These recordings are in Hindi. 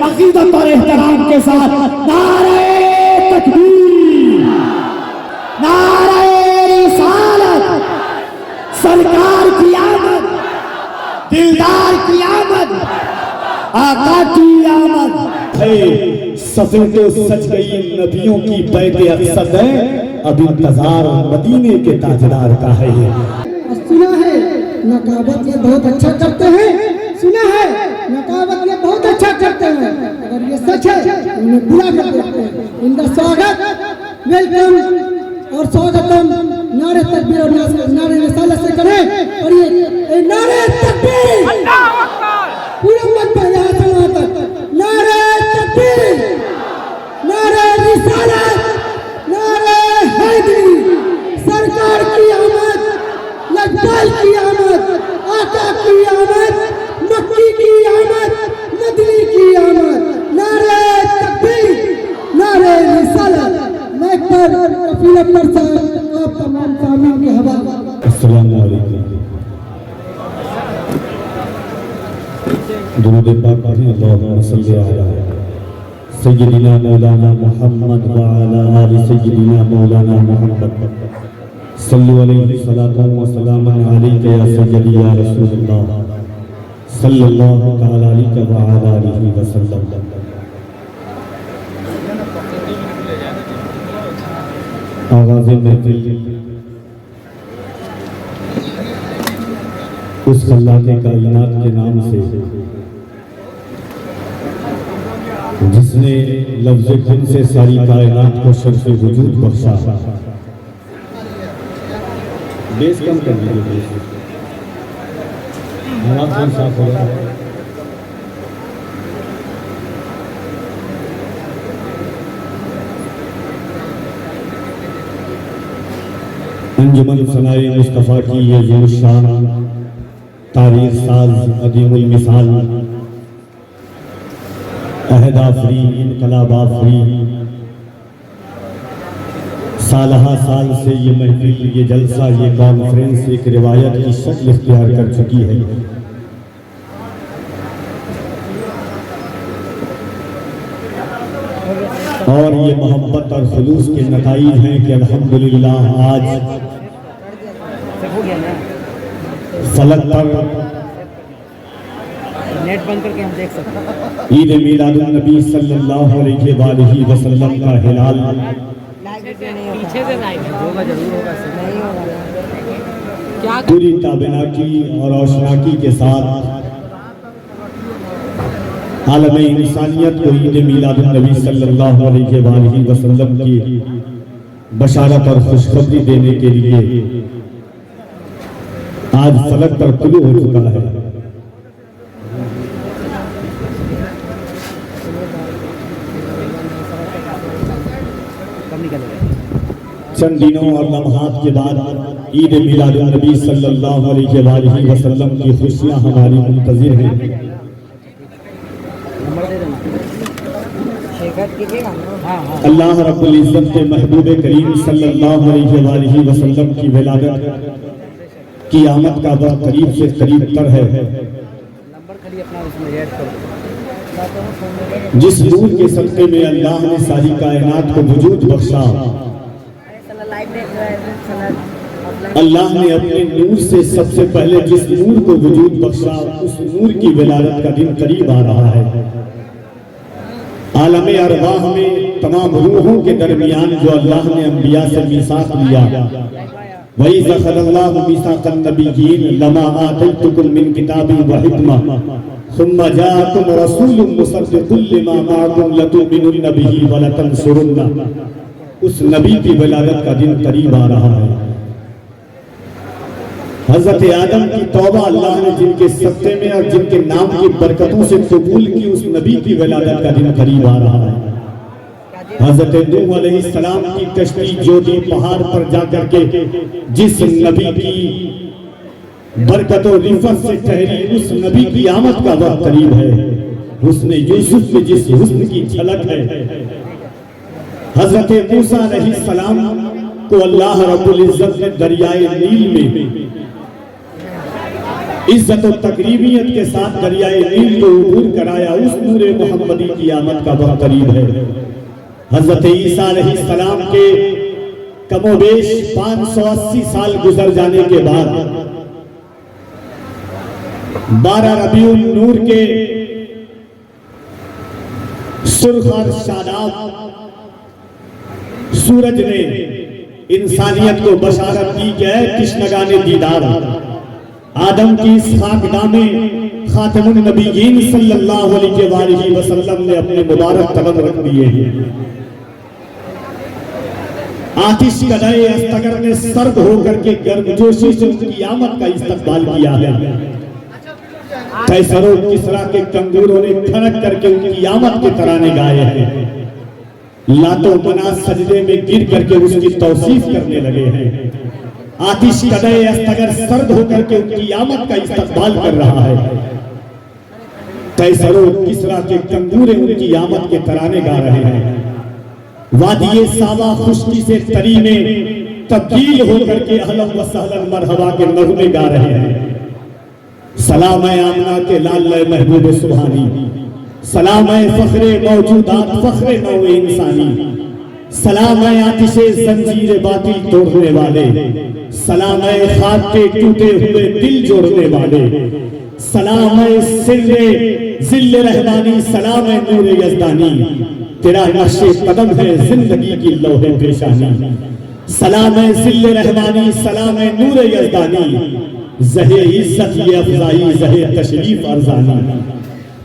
अकीदत और एहतराम के साथ नारे तकबीर, नारे रिसालत, सरकार की आमद, दिलदार की आमद, आका की आमद। सफेद तो सच गई नबियों की बैठे अक्सर है, अब इंतजार मदीने के ताजदार का है। सुना है नकाबत ये बहुत अच्छा करते हैं, सुना है नकाबत ये बहुत अच्छा करते हैं। अगर ये सच है उन्हें बुरा कर देते हैं। इनका स्वागत वेलकम और स्वागतम नारे तकबीर और नारे रिसालत से करें। और ये नारे तकबीर पूरे उम्मत पर यहाँ से वहाँ तक नारे तकबीर, नारे रिसालत, नारे हैदरी, सरकार की आमद, लज्जाई की आमद, आका की आमद, मक्की की आमद, मदनी की आमद, नारे तकबीर, नारे रिसालत। मैं पर कफील अकबर साहब आप तमाम सामीन के हवाले। अस्सलाम वालेकुम। दुरूद पाक पढ़ें। अल्लाहुम्मा सल्ली अला सय्यिदिना मौलाना मुहम्मद व अला आलि सय्यिदिना मौलाना मुहम्मद सल्लल्लाहु अलैहि व सल्लम अलैका या सय्यदी या रसूलल्लाह सल्लल्लाहु तआला अलैहि व अला आलिहि व सल्लम। आगाज़े महफिल उस अल्लाह के कायनात के नाम से जिसने लफ्ज़ खुद से सारी कायनात को शर्फ़ वजूद बख्शा। बेस कम कर दीजिए, साफ हो रहा है। अंजुमन सनाए मुस्तफ़ा की ये ज़ुशान तारीख साज अदीमुल मिसाल, अहद आफरी इनकलाब आफरी, सालहा साल से ये महफिल, ये जलसा, ये कॉन्फ्रेंस एक रिवायत की शक्ल इख्तियार कर चुकी है। और ये मोहब्बत और खुलूस के नताइज हैं कि अल्हम्दुलिल्लाह आज फलक पर नेट बंद करके हम देख सकते हैं ईद मिलादुन नबी सल्लल्लाहु अलैहि वसल्लम का हिलाल पीछे से होगा, जरूर होगा, नहीं होगा क्या पूरी ताबिनाकी और रोशनाकी के साथ आलम इंसानियत को ईद मिलादुन नबी सल्लल्लाहु अलैहि वसल्लम की बशारत और खुशखबरी देने के लिए आज फलक पर तुलू हो चुका है। चंद दिनों और लम्हात के बाद ईद मिलादुन नबी सल्लल्लाहु अलैहि वसल्लम की खुशियां हमारी मुंतज़िर हैं। अल्लाह रब्बुल इज़्ज़त के महबूब करीम सल्लल्लाहु अलैहि वसल्लम की विलादत की आमद का वक्त करीब से करीब तर है। जिस नूर के सदक़े में अल्लाह ने सारी कायनात को वजूद बख्शा, अल्लाह ने अपने नूर से सबसे पहले जिस नूर को वजूद बख्शा, उस नूर की विलादत का दिन करीब आ रहा है। आलम अरवाह में तमाम रूहों के दरमियान जो अल्लाह ने अंबिया से मीसाक लिया, वही ज़ख़रल्लाहु मीसाक़न नबिय्यीन लमा आतैतुकुम मिन किताबिन व हिकमा सुम्मा जाअकुम रसूलुम मुसद्दिक़ुन लिमा माअकुम लतुमिनुन बिही व लतंसुरुन्ना। उस नबी की विलादत का दिन करीब आ रहा है। हज़रत आदम की तौबा अल्लाह ने जिनके सत्ते में और जिनके नाम की बरकतों से कबूल की, उस नबी की विलादत का दिन करीब आ रहा है। हज़रत नूह अलैहिस्सलाम की कश्ती जो भी पहाड़ पर जाकर के जिस नबी की बरकत और रिफत से ठहरी, उस नबी की आमद का वक्त करीब है। हुस्न यूसुफ में जिस हुस्न की झलक है, हज़रत मूसा अलैहिस्सलाम को अल्लाह रब्बुल इज़्ज़त ने दरियाए नील में इज्जत और तकरीबियत के साथ दरियाए नील को उबूर कराया, उस नूरे मोहम्मदी की आमद का वक्त करीब है। हजरत ईसा अलैहिस्सलाम के कमोबेश 580 साल गुजर जाने के बाद 12 रबीउल नूर के सुर्ख और शादाब सूरज ने इंसानियत को बशारत दी कि कृष्णगाने दीदार आदम की इस खाकदां में खातमुन नबीयीन सल्लल्लाहु अलैहि वसल्लम ने अपने मुबारक कदम रख दिए हैं। आतिश कदाए अस्तगर ने सर्द होकर के गर्मजोशी से उनकी आमद का इस्तकबाल किया है। कैसरो किसरा के कंगूरों ने खड़क करके उनकी आमद के तराने गाए हैं। लातो मना सजदे में गिर करके उसकी तौसीफ करने लगे हैं। आतिश कदाए अस्तगर सर्द होकर के उनकी आमद का इस्तकबाल कर रहा है। कैसरो किसरा के कंगूरे उनकी आमद के तराने गा रहे हैं। वादिये सावा खुश्की से तरी में तब्दील होकर के अहलन व सहलन मरहबा के नगमे गा रहे हैं। सलाम आमना के लाल महबूब सुभानी, सलाम फखरे मौजूदात फखरे नौ इंसानी, सलाम आतिशे जंजीर बातिल तोड़ने वाले, सलाम खाक के टूटे हुए दिल जोड़ने वाले, सलाम सिर्रे जिल्ले रहमानी, सलाम नूर यज़दानी, तेरा नक्शे कदम है जिंदगी की लौहे पेशानी। सलाम जिल्ले रहमानी, सलाम नूर यज़दानी, ज़हे इज्जत ये अफजाई, ज़हे तशरीफ अरजानी।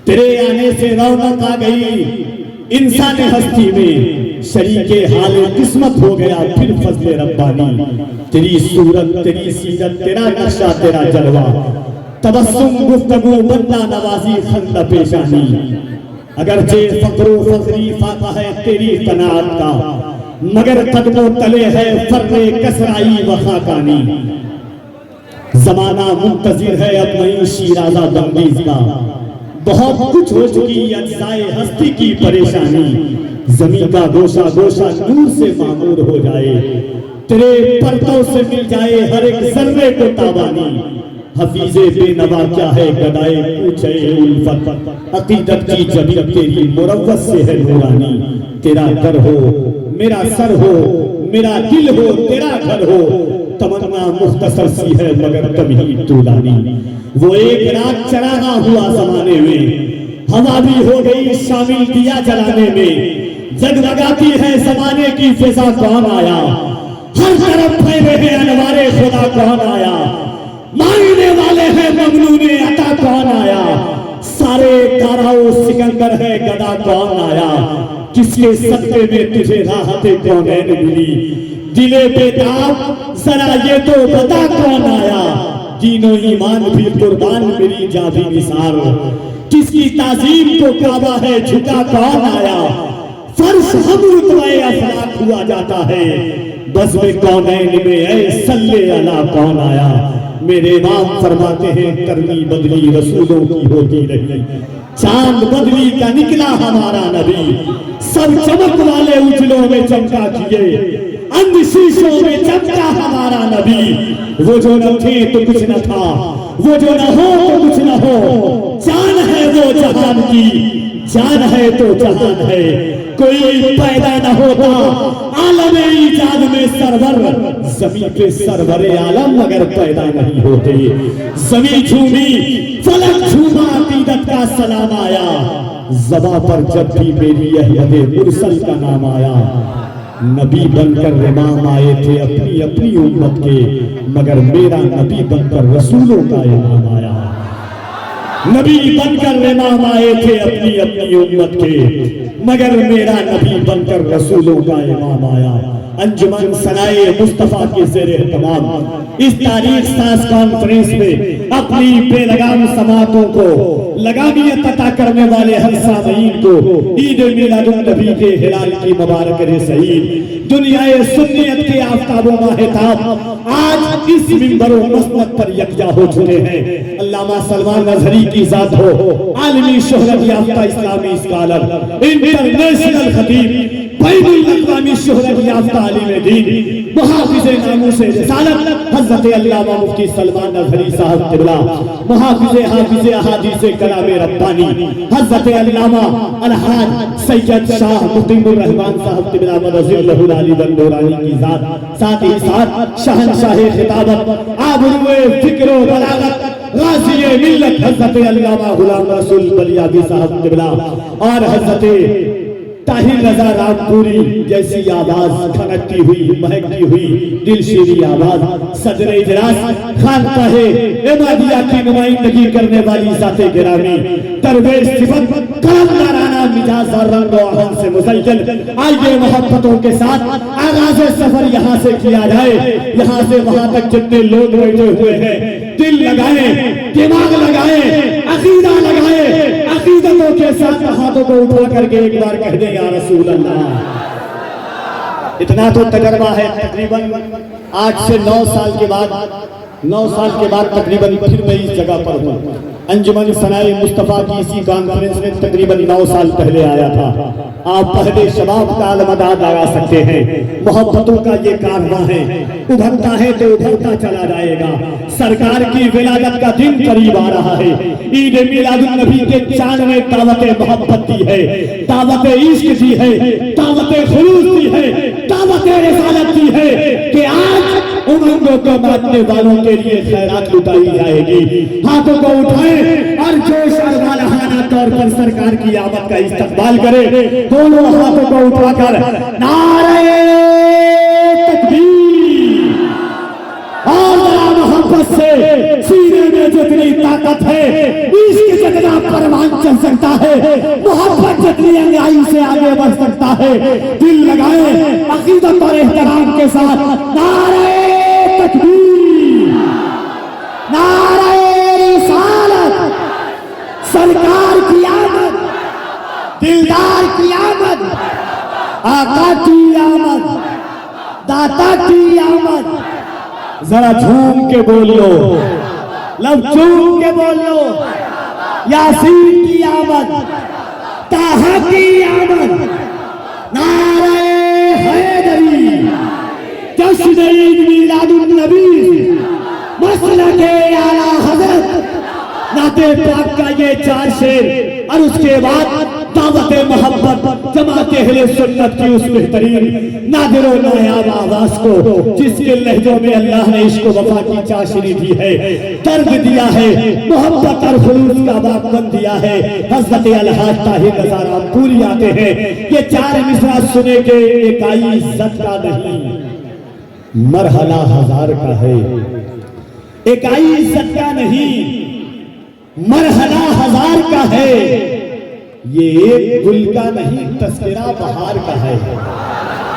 तेरे आने से रौनक आ गई इंसान हस्ती में, शरीके हाल किस्मत हो गया फिर फजले रब्बानी। तेरी सूरत तेरी सीरत तेरा नक्शा तेरा जलवा, तबस्सुम गुफ्तगू बंदा नवाजी खंद पेशानी। अगरचे फक्रो फखरी फाका है तेरी कनात का, मगर कदमों तले है फर्रे कसराई व खाकानी। जमाना मुंतजिर है अब नई शीराजा बंदीज का, बहुत कुछ हो चुकी अज्जाए हस्ती की परेशानी। जमीन का गोशा गोशा नूर से मामूर हो जाए, तेरे पर्दों से मिल जाए हर एक जर्रे को ताबानी। हफीजे बेनवा क्या है गदाए पूछे उल्फत, अकीदत की जमीन तेरी मुरव्वत से है नूरानी। तेरा दर हो मेरा सर हो, मेरा दिल हो तेरा घर हो, तमन्ना मुख्तसर सी है मगर कभी तूलानी। वो एक रात चरागा हुआ जमाने में, हवा भी हो गई शामिल दिया जलाने में। जगमगाती है जमाने की फिजा, कौन आया हर तरफ फैले हैं अनवारे खुदा, कौन आया मांगने वाले हैं ममनूने अता, कौन आया सारे ताराओ सिकंदर है गदा, कौन आया किसके सदके में तुझे राहते कौनैन मिली। दिले बेताब जरा ये तो बता कौन आया, दीनो ईमान भी कुर्बान मेरी जाबी निसार। किसकी ताजीम को काबा है झुका, कौन आया फर्श हम रुतबे अफलाक हुआ जाता है। बस में कौनैन में ऐ सल्ले अला, कौन आया। मेरे इमाम फरमाते हैं करनी बदली रसूलों की होती रही, चांद बदली का निकला हमारा नबी। सब चमक वाले उजलों में चमका किए, अंध शीशों में चमका हमारा नबी। वो जो न थे तो कुछ न था, वो जो न हो तो कुछ न हो। जान है वो जहान की, जान है तो जहान है। कोई पैदा न होता आलम ईजाद में सरवर, जमीन पे सरवरे आलम मगर पैदा नहीं होते। जमीन झूमी फलक झूमा अकीदत का सलाम आया, ज़बा पर जब भी मेरी अहमद मुरसल का नाम आया। नबी बनकर इमाम आए थे अपनी अपनी उम्मत के, मगर मेरा नबी बनकर रसूलों का इमाम आया। नबी बनकर इमाम आए थे अपनी अपनी उम्मत के, मगर मेरा नबी बनकर रसूलों का इमाम आया। अंजुमन सनाए मुस्तफा के ज़ेरे तमाम इस तारीख साज कॉन्फ्रेंस में अपनी बेलगाम समातों को लगामियत अता करने वाले हर सामीन को ईद मिलादुन नबी के हिलाल की मुबारक रसीद। दुनियाए सुन्नियत के आफताबों माहिताब आज इस मिंबर मसनद पर यकजा हो चुके हैं। अल्लामा सलमान अज़हरी की जात हो, आलमी शोहरत याफ्ता इस्लामी स्कॉलर, इंटरनेशनल खतीब बैनुल अक़वामी शोहरत याफ्ता आलिम दीन मुहाफ़िज़े नामूस रिसालत हज़रत अल्लामा मुफ्ती सलमान अज़हरी साहब क़िबला, मुहाफ़िज़े हाफ़िज़े अहादीसे कलामे रब्बानी हज़रत अल्लामा अलहाज सैयद शाह मुक़ीमुर रहमान साहब क़िबला मदज़िल्लहुल अली व नूरानी की ज़ात, साथ ही साथ शहंशाह खिताबत आबरूए फ़िक्र व बलागत गाज़ी मिल्लत हज़रत अल्लामा गुलाम रसूल बलियाबी साहब क़िबला और हज़रत ताहिर रज़ा रामपुरी जैसी आवाज खनकती हुई महकती हुई दिलशीरी आवाज सदर इजलास खानकाह इमादिया की नुमाइंदगी करने वाली ज़ाते गिरामी दरवेश सिफत कामदाराना मिजाज और रंग आहन से मुज़य्यन। आइए मोहब्बतों के साथ आगाज़ सफर यहाँ से किया जाए, यहाँ से वहाँ तक जितने लोग बैठे हुए हैं दिल लगाए, दिमाग लगाए, अकीदा लगाए, अकीदतों के साथ हाथों को उठा करके एक बार कह दे या रसूल अल्लाह। इतना तो तजर्बा है, तकरीबन 8 से 9 साल के बाद तकरीबन फिर मैं इस जगह पर हूँ। अंजुमन सनाए मुस्तफ़ा की इसी कॉन्फ्रेंस में तकरीबन 9 साल पहले आया था। आप पहले शबाब का अलमदाद लगा सकते हैं। मोहब्बतों का ये कारवां है, उभरता है तो उभरता चला जाएगा। सरकार की विलादत का दिन करीब आ रहा है। ईद मिलादुन नबी के चांद में दावत मोहब्बत दी है, दावत इश्क दी है, दावत खुलूस दी है, दावत रिसालत दी है कि आज उमंगों को बांटने वालों के लिए खैरात लुटाई जाएगी। हाथों को उठाए और जोश और वालहाना तौर पर सरकार की आमद का इस्तकबाल करे। दोनों हाथों को उठाकर नारे तकबीर और जरा मोहब्बत से सीने में जितनी ताकत है, इश्क जितना परवान चल सकता है, मोहब्बत जितनी अंगाई से आगे बढ़ सकता है, दिल लगाए अकीदत और एहतराम के साथ नारे तकबीर, नारे रिसालत, सरकार की आमद, दिलदार की आमद, आका की आमद, दाता की आमद। जरा झूम के बोल लो, लब झूम के बोल लो, यासीन की आमद, ताहा की आमद, नारे हैदरी, जश्न ईद मिलादुन नबी, मसलके आला हज़रत, नाते पाक का ये 4 शेर और उसके बाद दावत मोहब्बत जमात अहले सुन्नत की उस बेहतरीन नादिरो नायाब आवाज को, जिसके लहजों में अल्लाह ने इश्क वफा की चाशनी दी है, दर्द दिया है, मोहब्बत और खुलूस का बागबन दिया है। हज़रत अलहाज ताहिर रज़ा रामपुरी आते हैं। ये 4 मिसरा सुने के इकाई इज्जत का नहीं, मरहला हजार का है। इकाई इज्जत का नहीं, मरहला हजार का है। ये एक गुल का नहीं, तस्करा बहार का है।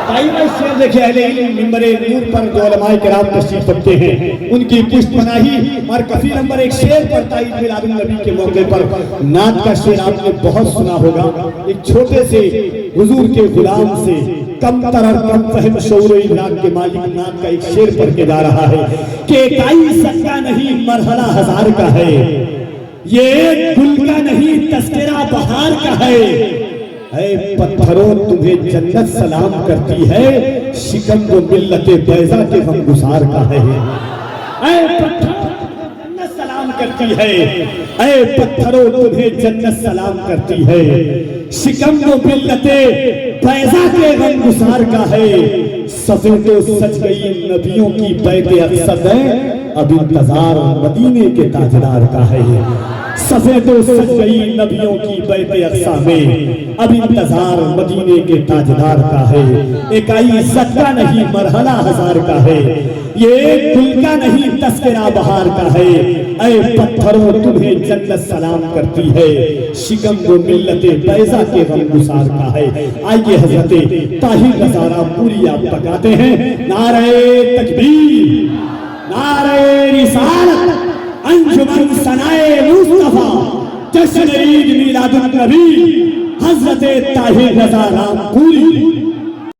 ताइबा शेर देखिए, अहले इल्म मिंबरे नूर पर जो उलमाए किराम तशरीफ रखते हैं उनकी पुष्ट पनाही और कफी नंबर एक शेर पढ़ता ईद मिलादुन नबी के मौके पर। नात का शेर आपने बहुत सुना होगा। एक छोटे से हुजूर के गुलाम से कम तर और कम फहम शऊर इदराक के मालिक नात का एक शेर पढ़ के जा रहा है कि इकाई सच्चा नहीं, मरहला हजार का है। ये गुल का नहीं, तस्करा बहार का है। ऐ पत्थरों तुम्हें जन्नत सलाम करती है, शिकम को मिल्लते बैजा के गमगुसार का है। ऐ पत्थरों जन्नत सलाम करती है, ऐ पत्थरों तुम्हें जन्नत सलाम करती है, शिकम को मिल्लते बैजा के गमगुसार का है। सफे तो सच गई नबियों की बैते अक्सर है, अब इंतजार मदीने के ताजदार का है। सफे तो सच गई नबियों की बैते अक्सा में, अब इंतजार मदीने के ताजदार का है। इकाई इज्जत का नहीं, मरहला हजार का है। ये गुल का नहीं, तस्करा बहार का है। ऐ पत्थरों तुम्हें जन्नत सलाम करती है, शिकम वो मिल्लते बैजा के गमगुसार का है। आइए हज़रत ताहिर रज़ा रामपुरी आप पकाते हैं नारे तकबीर, नारे रिसालत, अंजुमन सनाए मुस्तफा, जश्न ईद मिलादुन नबी, हज़रत ताहिर रज़ा रामपुरी।